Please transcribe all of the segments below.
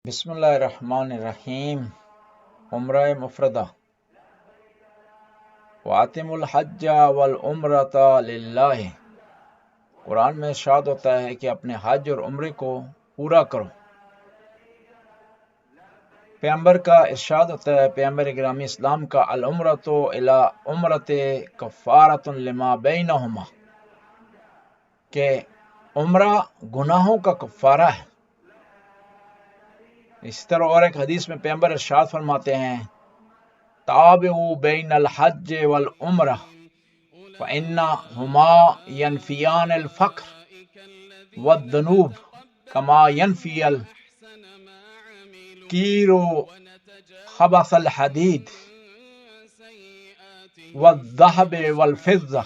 بسم اللہ الرحمن الرحیم۔ عمرہ مفردہ۔ وَأَتِمُّ الْحَجَّ وَالْعُمْرَةَ لِلَّهِ۔ قرآن میں ارشاد ہوتا ہے کہ اپنے حج اور عمرے کو پورا کرو۔ پیغمبر کا ارشاد ہوتا ہے، پیغمبر گرامی اسلام کا، العمرۃ الی عمرۃ کفارۃ لما بینہما، کہ عمرہ گناہوں کا کفارہ ہے۔ اسی طرح اور ایک حدیث میں پیغمبر ارشاد فرماتے ہیں، تابعوا بین الحج والعمرہ فإنہما ینفیان الفقر والذنوب کما ینفی الکیر خبث الحدید والذہب والفضہ۔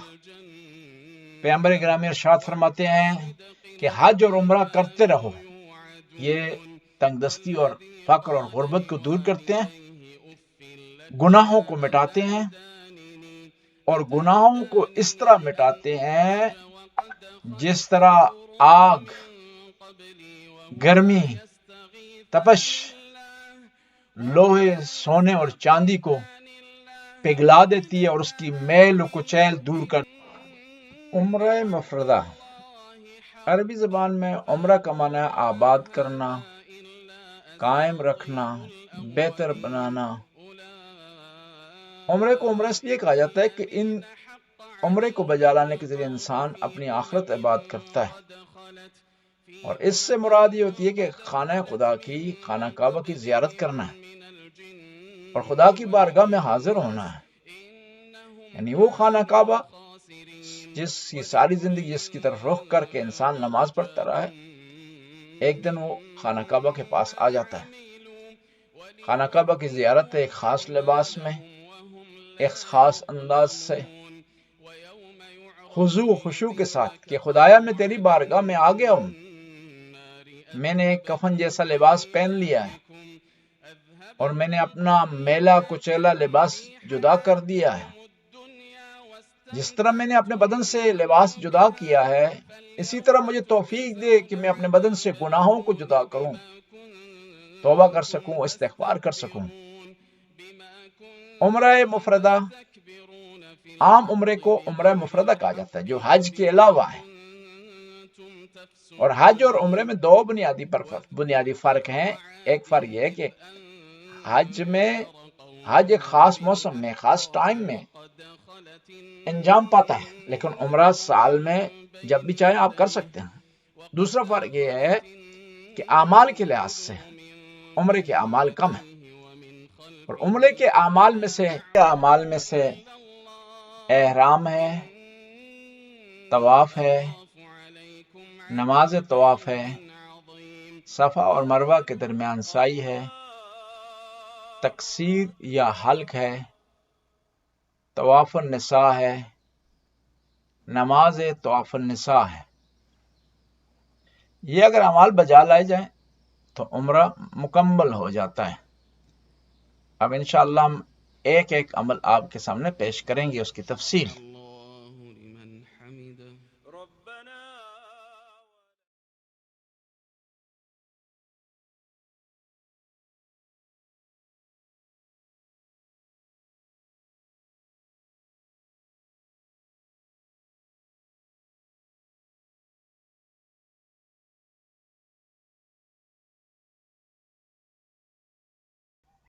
پیغمبر گرامی ارشاد فرماتے ہیں کہ حج اور عمرہ کرتے رہو، یہ تنگ دستی اور فقر اور غربت کو دور کرتے ہیں، گناہوں کو مٹاتے ہیں، اور گناہوں کو اس طرح مٹاتے ہیں جس طرح آگ گرمی تپش لوہے سونے اور چاندی کو پگھلا دیتی ہے اور اس کی میل و کچیل دور کر۔ عمرہ مفردہ۔ عربی زبان میں عمرہ کا معنی ہے آباد کرنا، قائم رکھنا، بہتر بنانا۔ عمرے کو عمرہ اس لیے کہا جاتا ہے کہ ان عمرے کو بجا لانے کے ذریعے انسان اپنی آخرت آباد کرتا ہے، اور اس سے مراد یہ ہوتی ہے کہ خانہ خدا کی، خانہ کعبہ کی زیارت کرنا ہے اور خدا کی بارگاہ میں حاضر ہونا ہے۔ یعنی وہ خانہ کعبہ جس کی ساری زندگی جس کی طرف رخ کر کے انسان نماز پڑھتا رہا ہے، ایک دن وہ خانہ کعبہ کے پاس آ جاتا ہے۔ خانہ کعبہ کی زیارت ایک خاص لباس میں، ایک خاص انداز سے، خضوع و خشوع کے ساتھ، کہ خدایا میں تیری بارگاہ میں آ گیا ہوں، میں نے ایک کفن جیسا لباس پہن لیا ہے اور میں نے اپنا میلا کچیلا لباس جدا کر دیا ہے۔ جس طرح میں نے اپنے بدن سے لباس جدا کیا ہے، اسی طرح مجھے توفیق دے کہ میں اپنے بدن سے گناہوں کو جدا کروں، توبہ کر سکوں، استغفار کر سکوں۔ عمرہ مفردہ، عام عمرے کو عمرہ مفردہ کہا جاتا ہے جو حج کے علاوہ ہے۔ اور حج اور عمرے میں دو بنیادی فرق ہیں۔ ایک فرق یہ ہے کہ حج ایک خاص موسم میں، خاص ٹائم میں انجام پاتا ہے، لیکن عمرہ سال میں جب بھی چاہے آپ کر سکتے ہیں۔ دوسرا فرق یہ ہے کہ اعمال کے لحاظ سے عمرے کے اعمال کم ہیں، اور عمرے کے اعمال میں سے احرام ہے، طواف ہے، نماز طواف ہے، صفا اور مروہ کے درمیان سعی ہے، تقصیر یا حلق ہے، طواف النساء ہے، نماز طواف النساء ہے۔ یہ اگر اعمال بجا لائے جائیں تو عمرہ مکمل ہو جاتا ہے۔ اب انشاءاللہ ہم ایک ایک عمل آپ کے سامنے پیش کریں گے، اس کی تفصیل۔